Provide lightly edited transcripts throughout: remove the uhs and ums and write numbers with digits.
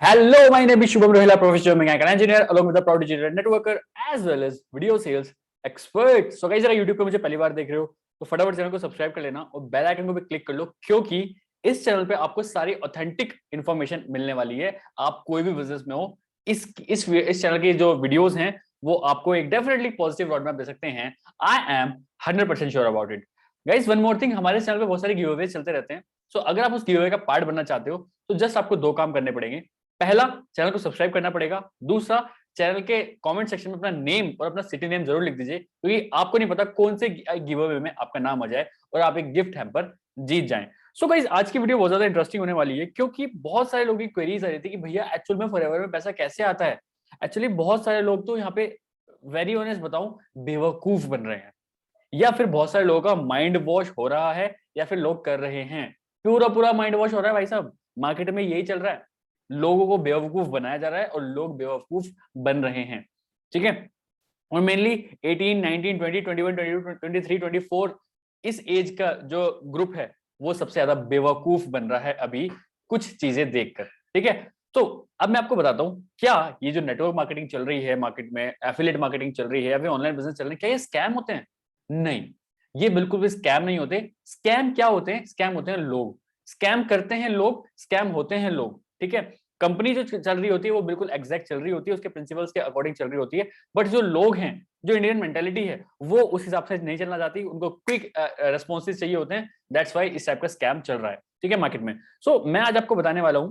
Hello, my name is Shubham Rohila, professional mechanical engineer, along with a proud digital networker as well as video sales expert. So guys, अगर YouTube पे मुझे पहली बार देख रहे हो तो फटाफट चैनल को सब्सक्राइब कर लेना और बेल आइकन को भी क्लिक कर लो, क्योंकि इस चैनल पे आपको सारी ऑथेंटिक इन्फॉर्मेशन मिलने वाली है। आप कोई भी बिजनेस में हो, इस चैनल की जो वीडियोस हैं वो आपको एक डेफिनेटली पॉजिटिव रोड मैप दे सकते हैं। I am 100% sure about it. Guys, one more thing, हमारे चैनल पे बहुत सारे गिवअवेज चलते रहते हैं। सो अगर आप उस गिवअवे का पार्ट बनना चाहते हो तो जस्ट आपको दो काम करने पड़ेंगे। पहला, चैनल को सब्सक्राइब करना पड़ेगा। दूसरा, चैनल के कमेंट सेक्शन में अपना नेम और अपना सिटी नेम जरूर लिख दीजिए, क्योंकि आपको नहीं पता कौन से गिव अवे में आपका नाम आ जाए और आप एक गिफ्ट हैम्पर जीत जाएं। सो गाइस, आज की वीडियो बहुत ज्यादा इंटरेस्टिंग होने वाली है, क्योंकि बहुत सारे लोगों की क्वेरीज आ रही थी कि भैया एक्चुअल में फॉरएवर में पैसा कैसे आता है। एक्चुअली बहुत सारे लोग तो यहाँ पे, वेरी ऑनेस्ट बताऊं, बेवकूफ बन रहे हैं, या फिर बहुत सारे लोगों का माइंड वॉश हो रहा है, या फिर लोग कर रहे हैं। पूरा पूरा माइंड वॉश हो रहा है भाई साहब। मार्केट में यही चल रहा है, लोगों को बेवकूफ बनाया जा रहा है और लोग बेवकूफ बन रहे हैं। ठीक है। और मेनली 18, 19, 20, 21, 22, 23, 24 इस एज का जो ग्रुप है वो सबसे ज्यादा बेवकूफ बन रहा है अभी कुछ चीजें देखकर। ठीक है। तो अब मैं आपको बताता हूं, क्या ये जो नेटवर्क मार्केटिंग चल रही है, मार्केट में एफिलिएट मार्केटिंग चल रही है या फिर ऑनलाइन बिजनेस चल रहे हैं, क्या ये स्कैम होते हैं? नहीं, ये बिल्कुल भी स्कैम नहीं होते। स्कैम क्या होते हैं? स्कैम होते हैं लोग। स्कैम करते हैं लोग, स्कैम होते हैं लोग। ठीक है। कंपनी जो चल रही होती है वो बिल्कुल एग्जैक्ट चल रही होती है, उसके प्रिंसिपल्स के अकॉर्डिंग चल रही होती है। बट जो लोग हैं, जो इंडियन मेंटेलिटी है, वो उस हिसाब से नहीं चलना चाहती। उनको क्विक रेस्पॉन्सेज चाहिए होते हैं। दैट्स वाई इस टाइप का स्कैम चल रहा है। ठीक है, मार्केट में। सो मैं आज आपको बताने वाला हूं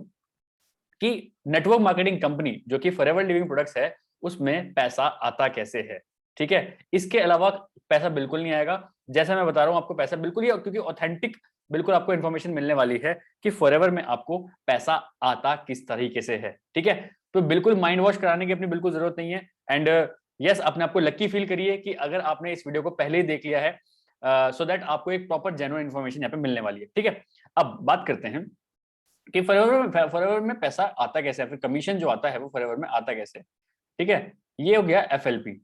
कि नेटवर्क मार्केटिंग कंपनी जो कि फॉरएवर लिविंग प्रोडक्ट्स है, उसमें पैसा आता कैसे है। ठीक है। इसके अलावा पैसा बिल्कुल नहीं आएगा। जैसा मैं बता रहा हूं आपको, पैसा बिल्कुल ही, क्योंकि ऑथेंटिक बिल्कुल आपको इन्फॉर्मेशन मिलने वाली है कि फॉरएवर में आपको पैसा आता किस तरीके से है। ठीक है। तो बिल्कुल माइंड वॉश कराने की अपनी बिल्कुल जरूरत नहीं है। एंड यस, अपने आपको लकी फील करिए कि अगर आपने इस वीडियो को पहले ही देख लिया है, सो दैट आपको एक प्रॉपर जेन्युइन इन्फॉर्मेशन यहाँ पे मिलने वाली है। ठीक है। अब बात करते हैं कि फॉरएवर में पैसा आता कैसे है, फिर कमीशन जो आता है वो फॉरएवर में आता कैसे। ठीक है। ये हो गया एफएलपी।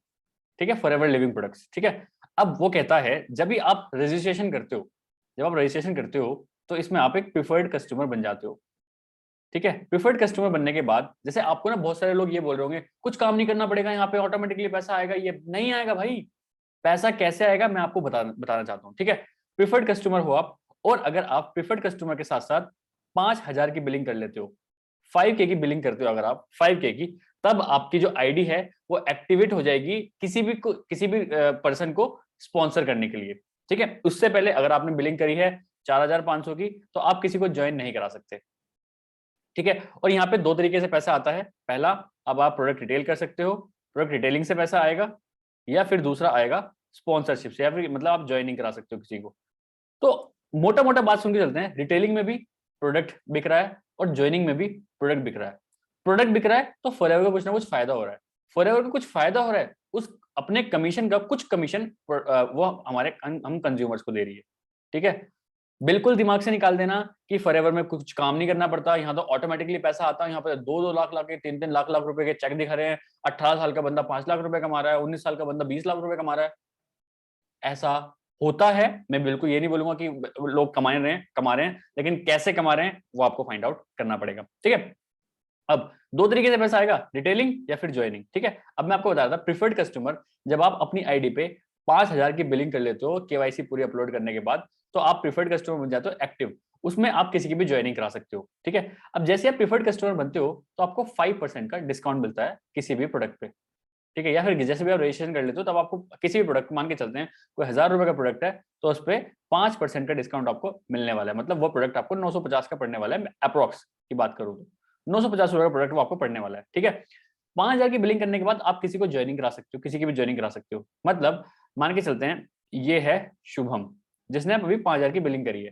ठीक है, फॉरएवर लिविंग प्रोडक्ट्स। ठीक है। अब वो कहता है, जब भी आप रजिस्ट्रेशन करते हो, जब आप रजिस्ट्रेशन करते हो तो इसमें आप एक प्रिफर्ड कस्टमर बन जाते हो। ठीक है। प्रिफर्ड कस्टमर बनने के बाद, जैसे आपको ना बहुत सारे लोग ये बोल रहे होंगे कुछ काम नहीं करना पड़ेगा, यहाँ पे ऑटोमेटिकली पैसा आएगा। ये नहीं आएगा भाई। पैसा कैसे आएगा मैं आपको बताना चाहता हूँ। ठीक है। प्रिफर्ड कस्टमर हो आप, और अगर आप प्रिफर्ड कस्टमर के साथ साथ 5,000 की बिलिंग कर लेते हो, 5K की बिलिंग करते हो अगर आप 5K की, तब आपकी जो आईडी है वो एक्टिवेट हो जाएगी किसी भी पर्सन को स्पॉन्सर करने के लिए। ठीक है। उससे पहले अगर आपने बिलिंग करी है 4,500 की, तो आप किसी को ज्वाइन नहीं करा सकते। ठीक है। और यहाँ पे दो तरीके से पैसा आता है। पहला, अब आप प्रोडक्ट रिटेल कर सकते हो, प्रोडक्ट रिटेलिंग से पैसा आएगा, या फिर दूसरा आएगा स्पॉन्सरशिप से, या फिर मतलब आप ज्वाइनिंग करा सकते हो किसी को। तो मोटा मोटा बात सुन के चलते हैं, रिटेलिंग में भी प्रोडक्ट बिक रहा है और ज्वाइनिंग में भी प्रोडक्ट बिक रहा है। प्रोडक्ट बिक रहा है तो फॉरएवर को कुछ ना कुछ फायदा हो रहा है। फॉरएवर को कुछ फायदा हो रहा है, उस अपने कमीशन का कुछ कमीशन वो हमारे हम कंज्यूमर्स को दे रही है। ठीक है। बिल्कुल दिमाग से निकाल देना कि फॉरएवर में कुछ काम नहीं करना पड़ता, यहाँ तो ऑटोमेटिकली पैसा आता है। यहाँ पे 2-2 लाख लाख के 3-3 लाख लाख रुपए के चेक दिखा रहे हैं। 18 साल का बंदा 5 लाख रुपए कमा रहा है, 19 साल का बंदा 20 लाख रुपए कमा रहा है। ऐसा होता है। मैं बिल्कुल ये नहीं बोलूंगा कि लोग कमा रहे हैं, लेकिन कैसे कमा रहे हैं वो आपको फाइंड आउट करना पड़ेगा। ठीक है। अब दो तरीके से पैसा आएगा, रिटेलिंग या फिर ज्वाइनिंग। ठीक है। अब मैं आपको बता रहा था, प्रिफर्ड कस्टमर, जब आप अपनी आईडी पे 5,000 की बिलिंग कर लेते हो केवाईसी पूरी अपलोड करने के बाद, तो आप प्रिफर्ड कस्टमर बन जाते हो एक्टिव। उसमें आप किसी की भी ज्वाइनिंग करा सकते हो। ठीक है। अब जैसे आप प्रिफर्ड कस्टमर बनते हो तो आपको 5% का डिस्काउंट मिलता है किसी भी प्रोडक्ट पे। ठीक है। या फिर जैसे भी आप रजिस्ट्रेशन कर लेते हो, तब आपको किसी भी प्रोडक्ट, मान के चलते हैं कोई 1,000 रुपए का प्रोडक्ट है, तो उस पर 5% का डिस्काउंट आपको मिलने वाला है। मतलब वो प्रोडक्ट आपको 950 का पड़ने वाला है, अप्रोक्स की बात करूँ तो 950 रुपए का प्रोडक्ट वो आपको पड़ने वाला है। ठीक है। 5,000 की बिलिंग करने के बाद आप किसी को ज्वाइनिंग करा सकते हो, किसी की भी ज्वाइनिंग करा सकते हो। मतलब मान के चलते हैं, ये है शुभम, जिसने अभी 5,000 की बिलिंग करी है।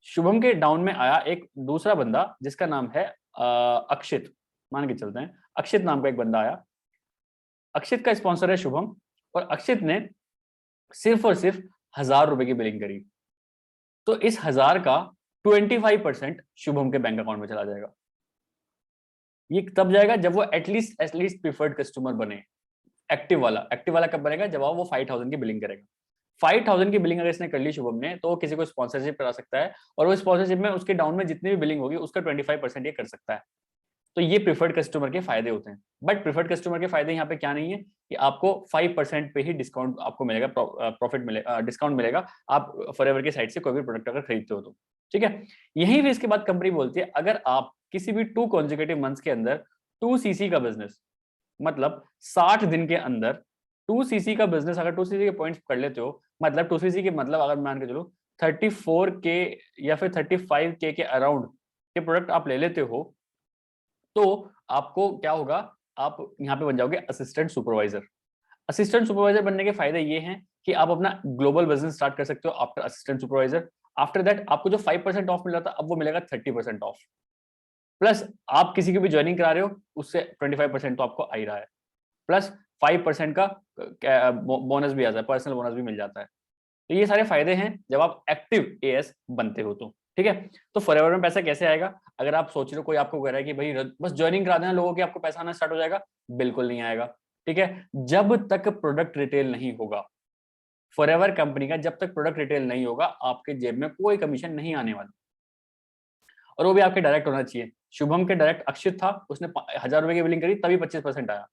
शुभम के डाउन में आया एक दूसरा बंदा जिसका नाम है अक्षित। मान के चलते हैं अक्षित नाम का एक बंदा आया। अक्षित का स्पॉन्सर है शुभम, और अक्षित ने सिर्फ और सिर्फ 1,000 रुपए की बिलिंग करी। तो इस 1,000 का 25% शुभम के बैंक अकाउंट में चला जाएगा। ये तब जाएगा जब वो एटलीस्ट प्रिफर्ड कस्टमर बने। एक्टिव वाला कब बनेगा? जब वो 5,000 की बिलिंग करेगा। 5,000 की बिलिंग अगर इसने कर ली शुभम ने, तो वो किसी को स्पॉन्सरशिप करा सकता है, और वो स्पॉन्सरशिप में उसके डाउन में जितनी भी बिलिंग होगी उसका 25% ये कर सकता है। तो ये प्रिफर्ड कस्टमर के फायदे होते हैं। बट प्रिफर्ड कस्टमर के फायदे यहाँ पे क्या नहीं है कि आपको 5% पे ही डिस्काउंट आपको मिलेगा, प्रॉफिट मिलेगा, डिस्काउंट मिलेगा आप फॉरएवर की साइट से कोई भी प्रोडक्ट अगर खरीदते हो तो। ठीक है, यही भी इसके बाद कंपनी बोलती है अगर आप किसी भी 2 कॉन्जिक्यूटिव मंथ्स के अंदर 2 सीसी का बिजनेस, मतलब 60 दिन के अंदर 2 सीसी का बिजनेस, अगर 2 सीसी के पॉइंट्स कर लेते हो, मतलब 2 सीसी के मतलब अगर मान के चलो 34K या फिर 35K के अराउंड के प्रोडक्ट आप ले लेते हो, तो आपको क्या होगा, आप यहाँ पे बन जाओगे असिस्टेंट सुपरवाइजर। असिस्टेंट सुपरवाइजर बनने के फायदे ये हैं कि आप अपना ग्लोबल बिजनेस स्टार्ट कर सकते हो after assistant supervisor. After that आपको जो 5% ऑफ मिल रहा था अब वो मिलेगा 30% ऑफ, प्लस आप किसी की भी ज्वाइनिंग करा रहे हो उससे 25% तो आपको आ ही रहा है, प्लस 5% का बोनस भी आता है, पर्सनल बोनस भी मिल जाता है। तो ये सारे फायदे हैं जब आप एक्टिव एएस बनते हो तो। ठीक है, तो फॉरएवर में पैसा कैसे आएगा? अगर आप सोच रहे हो, कोई आपको कह रहा है कि भाई बस ज्वाइनिंग करा देना लोगों की आपको पैसा आना स्टार्ट हो जाएगा, बिल्कुल नहीं आएगा। ठीक है, जब तक प्रोडक्ट रिटेल नहीं होगा, फॉरएवर कंपनी का जब तक प्रोडक्ट रिटेल नहीं होगा आपके जेब में कोई कमीशन नहीं आने वाला, और वो भी आपके डायरेक्ट होना चाहिए। शुभम के डायरेक्ट अक्षित था, उसने 1000 रुपए की बिलिंग करी तभी 25% आया।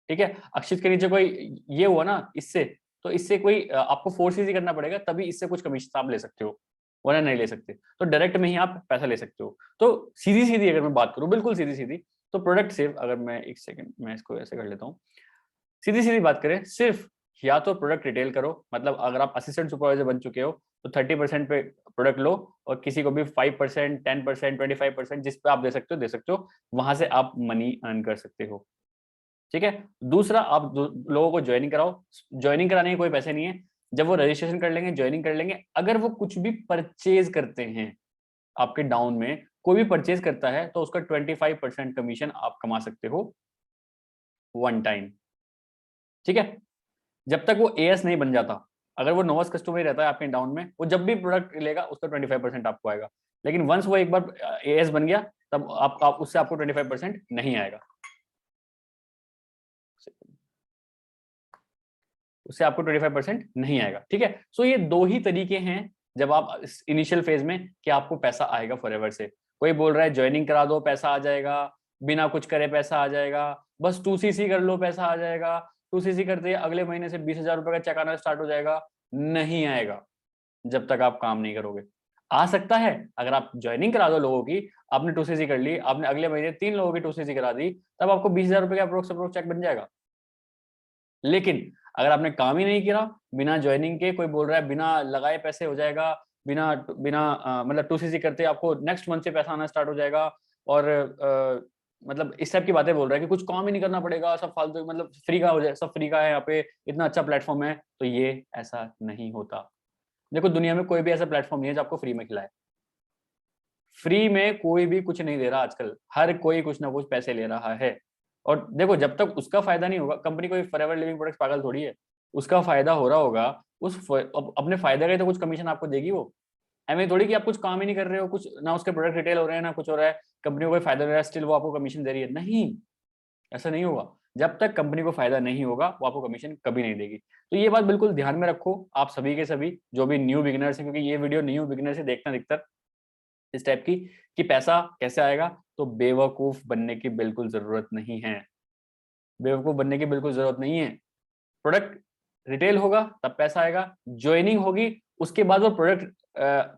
ठीक है, अक्षित के नीचे कोई ये हुआ ना इससे, तो इससे कोई आपको फोर्स ही करना पड़ेगा तभी इससे कुछ कमीशन आप ले सकते हो, वरना नहीं ले सकते। तो डायरेक्ट में ही आप पैसा ले सकते हो। तो सीधी सीधी अगर मैं बात करूं, बिल्कुल सीधी सीधी, तो प्रोडक्ट सिर्फ, अगर मैं एक सेकंड मैं इसको ऐसे कर लेता हूँ, सीधी सीधी बात करें, सिर्फ या तो प्रोडक्ट रिटेल करो, मतलब अगर आप असिस्टेंट सुपरवाइजर बन चुके हो तो 30% पे प्रोडक्ट लो, और किसी को भी 5%, 10%, 25% जिस पे आप दे सकते हो, वहां से आप मनी अर्न कर सकते हो। ठीक है, दूसरा आप लोगों को ज्वाइनिंग कराओ। ज्वाइनिंग कराने के कोई पैसे नहीं है, जब वो रजिस्ट्रेशन कर लेंगे, ज्वाइनिंग कर लेंगे, अगर वो कुछ भी परचेज करते हैं आपके डाउन में, कोई भी परचेज करता है तो उसका 25% कमीशन आप कमा सकते हो वन टाइम। ठीक है, जब तक वो एएस नहीं बन जाता, अगर वो नोवस कस्टमर ही रहता है आपके डाउन में, वो जब भी प्रोडक्ट लेगा उसका 25% आपको आएगा। लेकिन वंस वो एक बार एएस बन गया तब आप उससे आपको 25% नहीं आएगा, उससे आपको 25% नहीं आएगा। ठीक है, सो ये दो ही तरीके हैं जब आप इनिशियल फेज में कि आपको पैसा आएगा फॉरएवर से। कोई बोल रहा है ज्वाइनिंग करा दो पैसा आ जाएगा, बिना कुछ करे पैसा आ जाएगा, बस 2cc कर लो पैसा आ जाएगा, 2cc करते अगले महीने से 20,000 रुपए का चेक आना स्टार्ट हो जाएगा। नहीं आएगा जब तक आप काम नहीं करोगे। आ सकता है अगर आप ज्वाइनिंग करा दो लोगों की, आपने 2cc कर ली, आपने अगले महीने 3 लोगों की 2cc करा दी, तब आपको 20,000 रुपए का अप्रोक्स चेक बन जाएगा। लेकिन अगर आपने काम ही नहीं किया, बिना ज्वाइनिंग के, कोई बोल रहा है बिना लगाए पैसे हो जाएगा, बिना बिना मतलब 2cc करते आपको नेक्स्ट मंथ से पैसा आना स्टार्ट हो जाएगा, और मतलब इस टाइप की बातें बोल रहा है कि कुछ काम ही नहीं करना पड़ेगा, सब फालतू, मतलब फ्री का हो जाए, सब फ्री का है, यहाँ पे इतना अच्छा प्लेटफॉर्म है, तो ये ऐसा नहीं होता। देखो दुनिया में कोई भी ऐसा प्लेटफॉर्म नहीं है जो आपको फ्री में खिलाए। फ्री में कोई भी कुछ नहीं दे रहा आजकल, हर कोई कुछ ना कुछ पैसे ले रहा है। और देखो जब तक उसका फायदा नहीं होगा, कंपनी कोई फॉरएवर लिविंग प्रोडक्ट्स पागल थोड़ी है, उसका फायदा हो रहा होगा, अपने फायदे का तो कुछ कमीशन आपको देगी वो। ऐਵੇਂ थोड़ी कि आप कुछ काम ही नहीं कर रहे हो, कुछ ना उसके प्रोडक्ट रिटेल हो रहे हैं ना कुछ हो रहा है, कंपनी को कोई फायदा नहीं रहा है, स्टिल वो आपको कमीशन दे रही है। नहीं, ऐसा नहीं होगा। जब तक कंपनी को फायदा नहीं होगा वो आपको कमीशन कभी नहीं देगी। तो ये बात बिल्कुल ध्यान में रखो आप सभी के सभी जो भी न्यू बिगिनर्स हैं, क्योंकि ये वीडियो न्यू बिगिनर से देखना अधिकतर इस टाइप की, कि पैसा कैसे आएगा। तो बेवकूफ बनने की बिल्कुल जरूरत नहीं है, बेवकूफ बनने की बिल्कुल जरूरत नहीं है। प्रोडक्ट रिटेल होगा तब पैसा आएगा, ज्वाइनिंग होगी उसके बाद वो प्रोडक्ट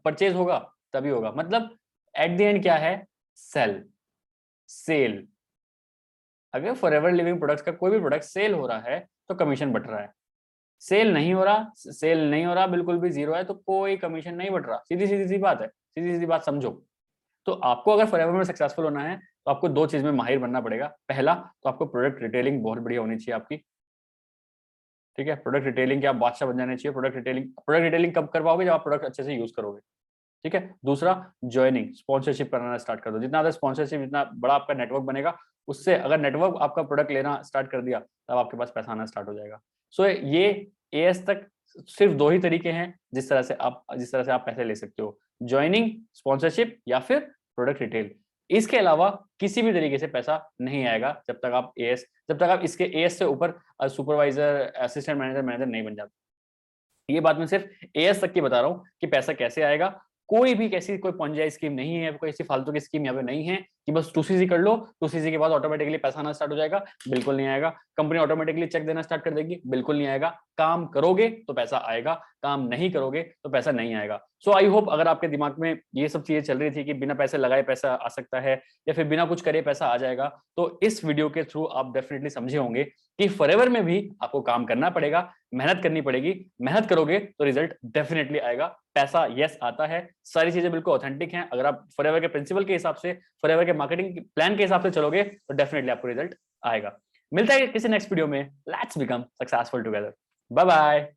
परचेज होगा तभी होगा। मतलब एट द एंड क्या है, सेल। अगर फॉरएवर लिविंग प्रोडक्ट्स का कोई भी प्रोडक्ट सेल हो रहा है तो कमीशन बट रहा है, सेल नहीं हो रहा, सेल नहीं हो रहा, बिल्कुल भी जीरो है, तो कोई कमीशन नहीं बट रहा। सीधी सीधी सी बात है, सीधी सीधी बात समझो। तो आपको अगर फॉरएवर में सक्सेसफुल होना है तो आपको दो चीज में माहिर बनना पड़ेगा। पहला तो आपको प्रोडक्ट रिटेलिंग बहुत बढ़िया होनी चाहिए आपकी। ठीक है, प्रोडक्ट रिटेलिंग के आप बादशाह बन जाने चाहिए। प्रोडक्ट रिटेलिंग कब कर पाओगे, जब आप प्रोडक्ट अच्छे से यूज करोगे। ठीक है, दूसरा ज्वाइनिंग, स्पॉन्सरशिप कराना स्टार्ट कर दो। जितना ज्यादा स्पॉन्सरशिप, जितना बड़ा आपका नेटवर्क बनेगा, उससे अगर नेटवर्क आपका प्रोडक्ट लेना स्टार्ट कर दिया तब आपके पास पैसा आना स्टार्ट हो जाएगा। सो ये एएस तक सिर्फ दो ही तरीके हैं जिस तरह से आप पैसे ले सकते हो, ज्वाइनिंग, स्पॉन्सरशिप या फिर प्रोडक्ट रिटेल। इसके अलावा किसी भी तरीके से पैसा नहीं आएगा जब तक आप इसके एएस से ऊपर सुपरवाइजर, असिस्टेंट मैनेजर, नहीं बन जाते। ये बात मैं सिर्फ एएस तक की बता रहा हूँ कि पैसा कैसे आएगा। कोई भी कोई पंजाई स्कीम नहीं है, कोई ऐसी फालतू की स्कीम यहाँ पे नहीं है कि बस 2cc कर लो, 2cc के बाद ऑटोमेटिकली पैसा आना स्टार्ट हो जाएगा, बिल्कुल नहीं आएगा। कंपनी ऑटोमेटिकली चेक देना स्टार्ट कर देगी, बिल्कुल नहीं आएगा। काम करोगे तो पैसा आएगा, काम नहीं करोगे तो पैसा नहीं आएगा। सो आई होप अगर आपके दिमाग में ये सब चीजें चल रही थी कि बिना पैसे लगाए पैसा आ सकता है या फिर बिना कुछ करे पैसा आ जाएगा, तो इस वीडियो के थ्रू आप डेफिनेटली समझे होंगे कि फॉरएवर में भी आपको काम करना पड़ेगा, मेहनत करनी पड़ेगी। मेहनत करोगे तो रिजल्ट डेफिनेटली आएगा, पैसा यस आता है, सारी चीजें बिल्कुल ऑथेंटिक हैं। अगर आप फॉरएवर के प्रिंसिपल के हिसाब से, फॉरएवर के मार्केटिंग प्लान के हिसाब से चलोगे तो डेफिनेटली आपको रिजल्ट आएगा। मिलता है किसी नेक्स्ट वीडियो में। Let's become successful together. Bye bye.